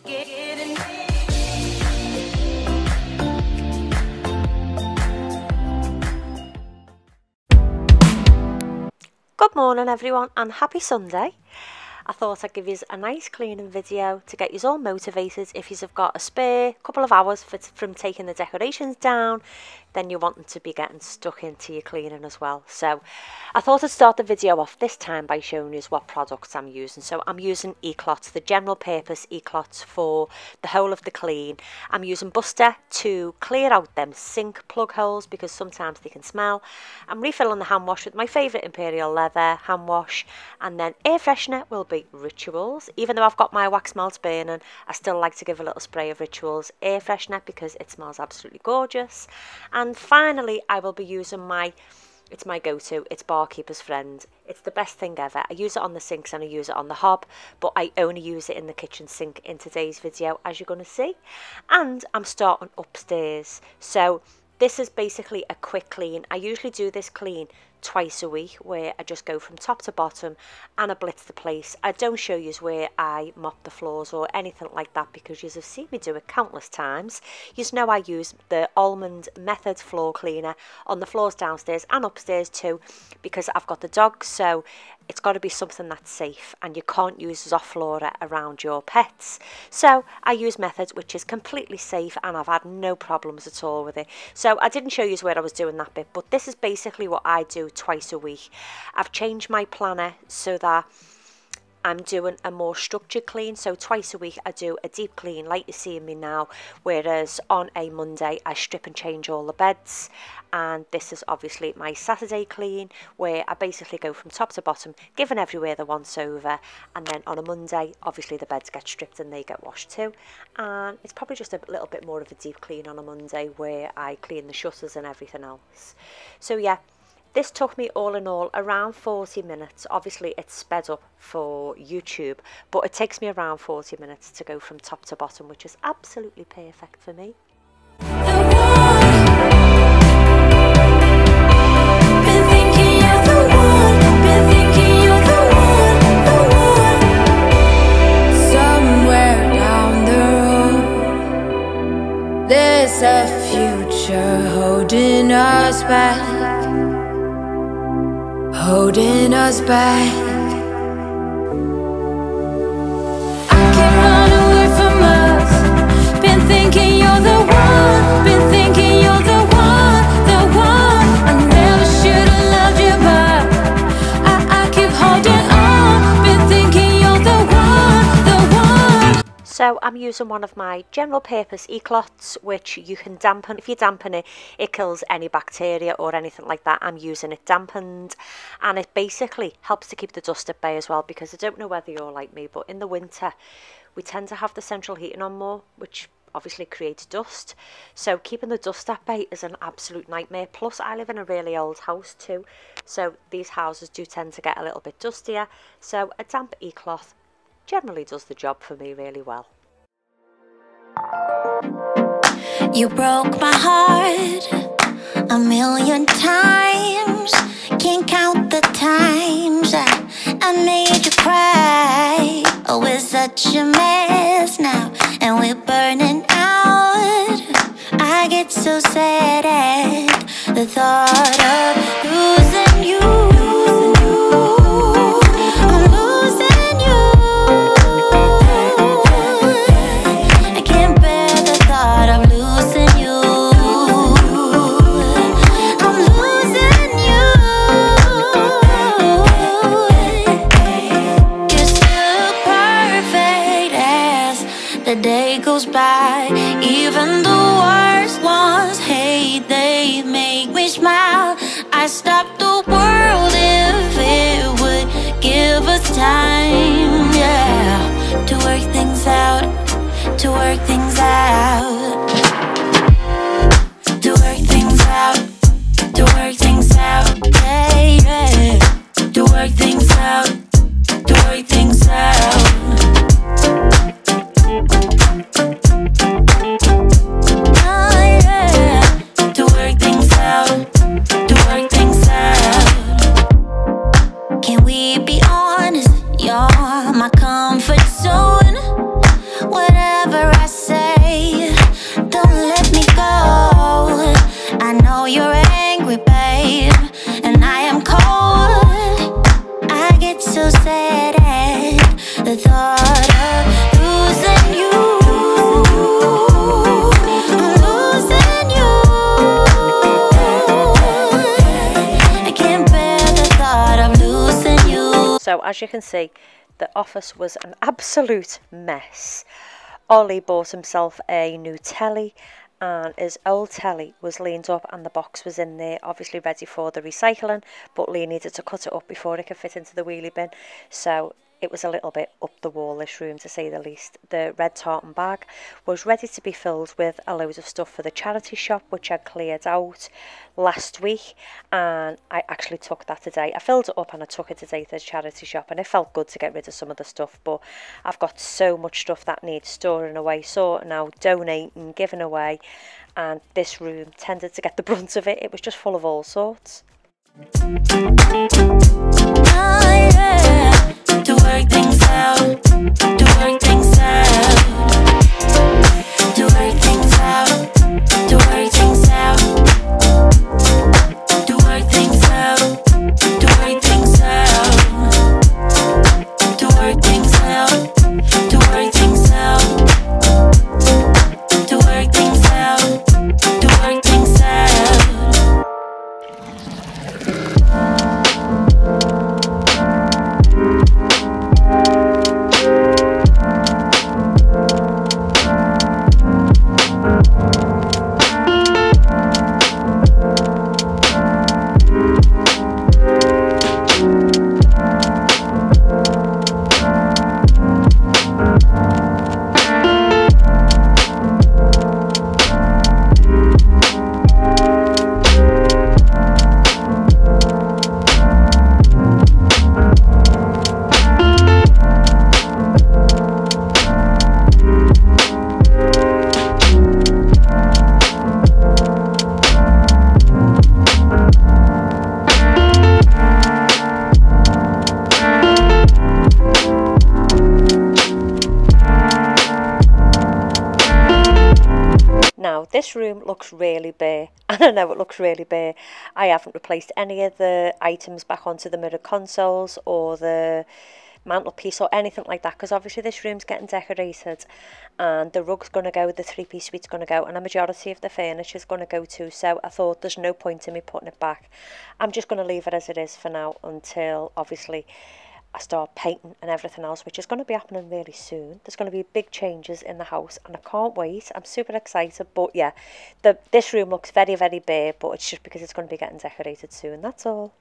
Good morning everyone and happy Sunday. I thought I'd give you a nice cleaning video to get you all motivated if you've got a spare couple of hours from taking the decorations down, then you're wanting to be getting stuck into your cleaning as well. So I thought I'd start the video off this time by showing you what products I'm using. So I'm using e-clots, the general purpose e-clots for the whole of the clean. I'm using Buster to clear out them sink plug holes because sometimes they can smell. I'm refilling the hand wash with my favourite Imperial Leather hand wash, and then air freshener will be Rituals. Even though I've got my wax melts burning, I still like to give a little spray of Rituals air freshener because it smells absolutely gorgeous. And finally I will be using it's my go-to, it's Barkeeper's Friend. It's the best thing ever. I use it on the sinks and I use it on the hob, but I only use it in the kitchen sink in today's video, as you're going to see. And I'm starting upstairs. So this is basically a quick clean. I usually do this clean twice a week where I just go from top to bottom and I blitz the place. I don't show you where I mop the floors or anything like that because you have seen me do it countless times. You know I use the Almond Method floor cleaner on the floors downstairs and upstairs too because I've got the dogs, so it's got to be something that's safe and you can't use Zoflora around your pets. So I use Method, which is completely safe and I've had no problems at all with it. So I didn't show you where I was doing that bit, but this is basically what I do twice a week. I've changed my planner so that I'm doing a more structured clean. So twice a week I do a deep clean like you're seeing me now, whereas on a Monday I strip and change all the beds. And this is obviously my Saturday clean where I basically go from top to bottom, giving everywhere the once over, and then on a Monday obviously the beds get stripped and they get washed too. And it's probably just a little bit more of a deep clean on a Monday where I clean the shutters and everything else. So yeah, this took me all in all around 40 minutes. Obviously it's sped up for YouTube, but it takes me around 40 minutes to go from top to bottom, which is absolutely perfect for me. There's a future holding us back, holding us back. I can't run away from us. Been thinking you're the one, been thinking you're the one, the one. I never should have loved you, but I keep holding on. Been thinking you're the one, the one. So I'm using one of my general purpose e-clots, which you can dampen. If you dampen it, it kills any bacteria or anything like that. I'm using it dampened, and it basically helps to keep the dust at bay as well, because I don't know whether you're like me, but in the winter we tend to have the central heating on more, which obviously creates dust. So keeping the dust at bay is an absolute nightmare. Plus I live in a really old house too, so these houses do tend to get a little bit dustier. So a damp e-cloth generally does the job for me really well. You broke my heart a million times. Can't count the times I made you cry. Oh, we're such a mess now, and we're burning out. I get so sad at the thought of losing you. The day goes by, even the worst ones hate, they make me smile. I stop the world if it would give us time, yeah, to work things out, to work things out, to work things out, to work things out, yeah, yeah, to work things out, to work things out. Can we be honest? You're my comfort zone. What else? So as you can see, the office was an absolute mess. Ollie bought himself a new telly, and his old telly was leaned up and the box was in there, obviously ready for the recycling, but Lee needed to cut it up before it could fit into the wheelie bin, so it was a little bit up the wall, this room, to say the least. The red tartan bag was ready to be filled with a load of stuff for the charity shop, which I cleared out last week, and I actually took that today. I filled it up and I took it today to the charity shop, and it felt good to get rid of some of the stuff, but I've got so much stuff that needs storing away, sorting out, donating, giving away, and this room tended to get the brunt of it. It was just full of all sorts. To work things out, to work things out, to work things out, to work things out, to work things out, to work things out, to work things out, to work things out, to work things out, to work things out. This room looks really bare, and I know it looks really bare. I haven't replaced any of the items back onto the mirror consoles or the mantelpiece or anything like that, because obviously this room's getting decorated and the rug's going to go, the three-piece suite's going to go, and a majority of the furniture's going to go too, so I thought there's no point in me putting it back. I'm just going to leave it as it is for now until obviously I start painting and everything else, which is going to be happening really soon. There's going to be big changes in the house and I can't wait. I'm super excited, but yeah, this room looks very, very bare, but it's just because it's going to be getting decorated soon, that's all.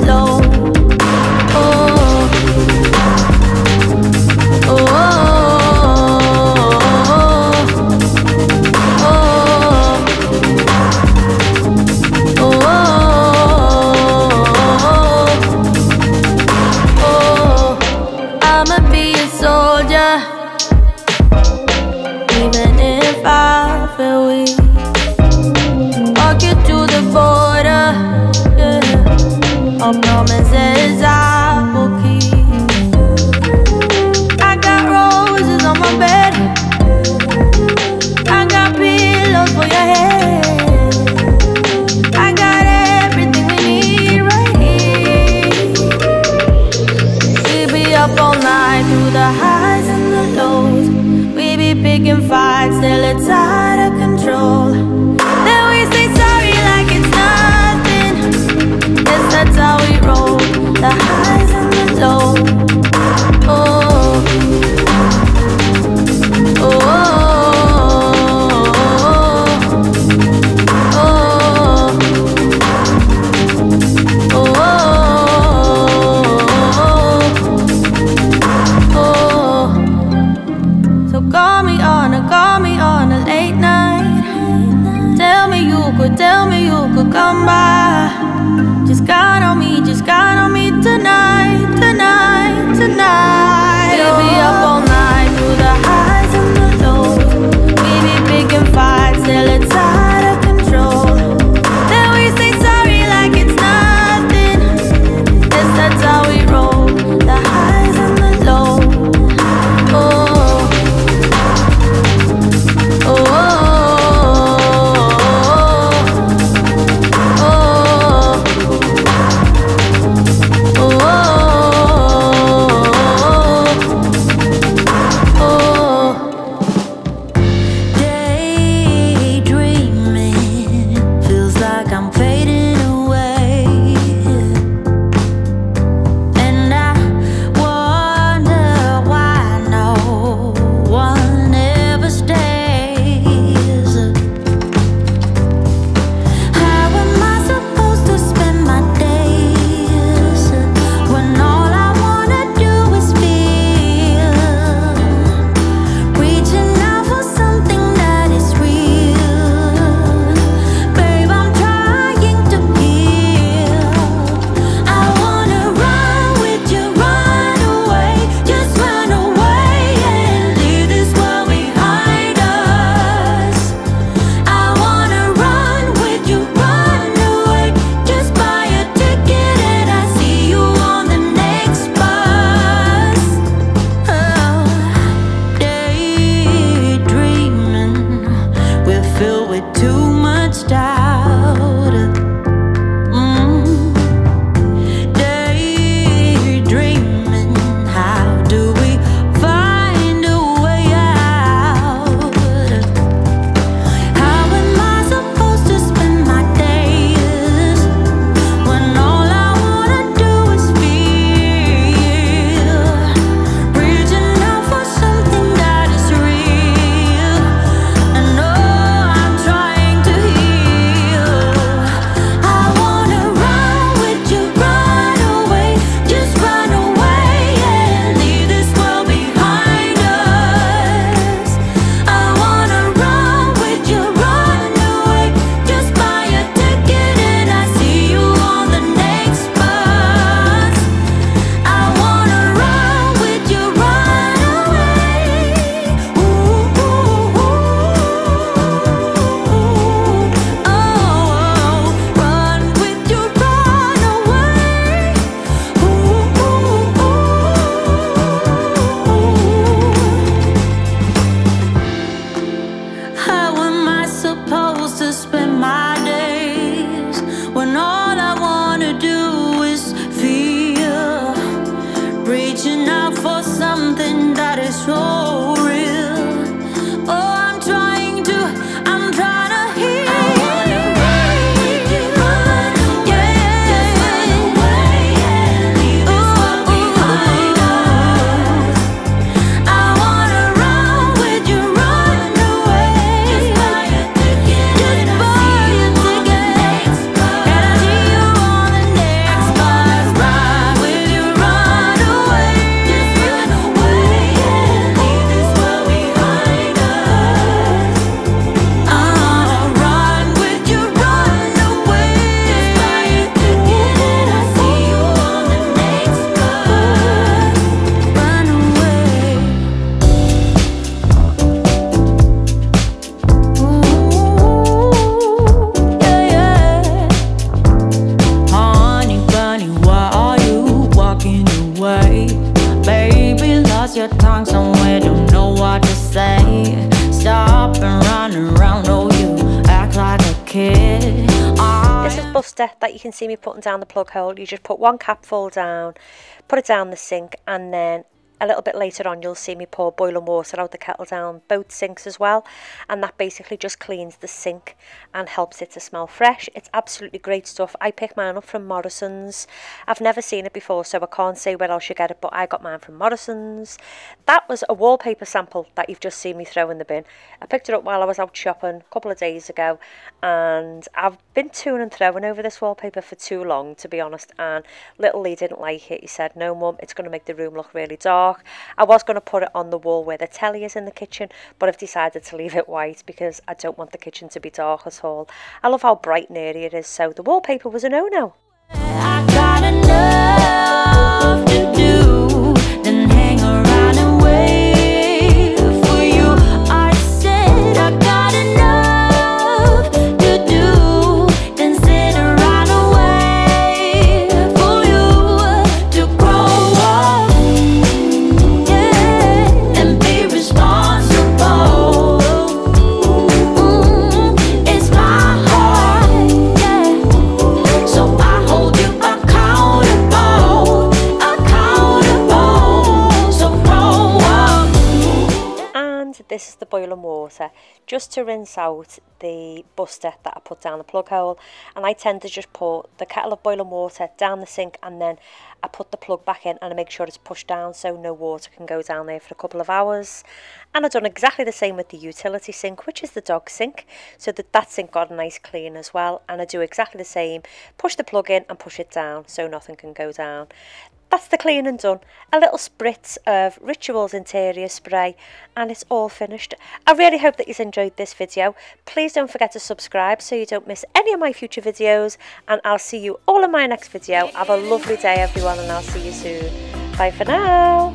Low. tell me you could come by. Just count on me tonight, tonight, tonight. We'll be up all night through the highs and the lows. We be picking fights till it's out of control. Then we say sorry like it's nothing. Yes, that's how we roll. The highs and the lows. Oh, oh, oh, oh, oh, oh, oh. Daydreaming feels like I'm fading away, and I wonder why no one ever stays. How am I supposed to spend my days when all I wanna do is feel? Reaching out for something that is real. Babe, I'm trying to heal. I wanna run with you, run away, just run away and leave this world behind us. I wanna run with you, run away, just buy a ticket and I see you on the next bus. Oh, daydreaming, we're filled with too much doubt. Daydreaming, how do we find a way out? How am I supposed to spend my days when all I wanna do is feel? Reaching out for something that is real. I know I'm trying to heal. I wanna run with you, run away, just run away and leave this world behind us. I wanna run with you, run away, just buy a ticket and I see you on the next bus. I wanna run with you, run away. Ooh, ooh, ooh, oh, run with you, run away. Ooh, ooh, ooh. How am I supposed to spend my days when all I wanna do is feel? Reaching out for something that is so real. Oh, I'm trying to heal. I wanna run with you, run away, just run away and leave this world behind us. I wanna run with you, run away, just buy a ticket and I see you on the next bus. And I see you on the next bus. Run with you, run away, just run away and leave this world behind us. Run with you, run away, just buy a ticket and I see you on the next bus. Run away. Ooh, yeah, yeah. Honey bunny, why are you walking away? Baby, lost your tongue somewhere, don't know what to say. Stop and run around, oh you act like a kid. This is Buster that you can see me putting down the plug hole. You just put one capful down, put it down the sink, and then a little bit later on you'll see me pour boiling water out the kettle down both sinks as well, and that basically just cleans the sink and helps it to smell fresh. It's absolutely great stuff. I picked mine up from Morrison's. I've never seen it before, so I can't say where else you get it, but I got mine from Morrison's. That was a wallpaper sample that you've just seen me throw in the bin. I picked it up while I was out shopping a couple of days ago, and I've been toing and throwing over this wallpaper for too long, to be honest, and little Lee didn't like it. He said, "No mum, it's going to make the room look really dark." dark. I was going to put it on the wall where the telly is in the kitchen, but I've decided to leave it white because I don't want the kitchen to be dark at all. I love how bright and airy it is, so the wallpaper was a no-no. I got enough to do, then hang around and wait for you. I said I got enough to do, then sit around and wait for you to grow up, yeah, and be responsible. It's my heart, yeah, so I hold you accountable, so grow up. And this is the boiling water, just to rinse out the buster that I put down the plug hole. And I tend to just put the kettle of boiling water down the sink, and then I put the plug back in and I make sure it's pushed down so no water can go down there for a couple of hours. And I've done exactly the same with the utility sink, which is the dog sink, so that sink got a nice clean as well. And I do exactly the same, push the plug in and push it down so nothing can go down. That's the cleaning done. A little spritz of Rituals Interior spray and it's all finished. I really hope that you've enjoyed this video. Please don't forget to subscribe so you don't miss any of my future videos, and I'll see you all in my next video. Have a lovely day everyone, and I'll see you soon. Bye for now.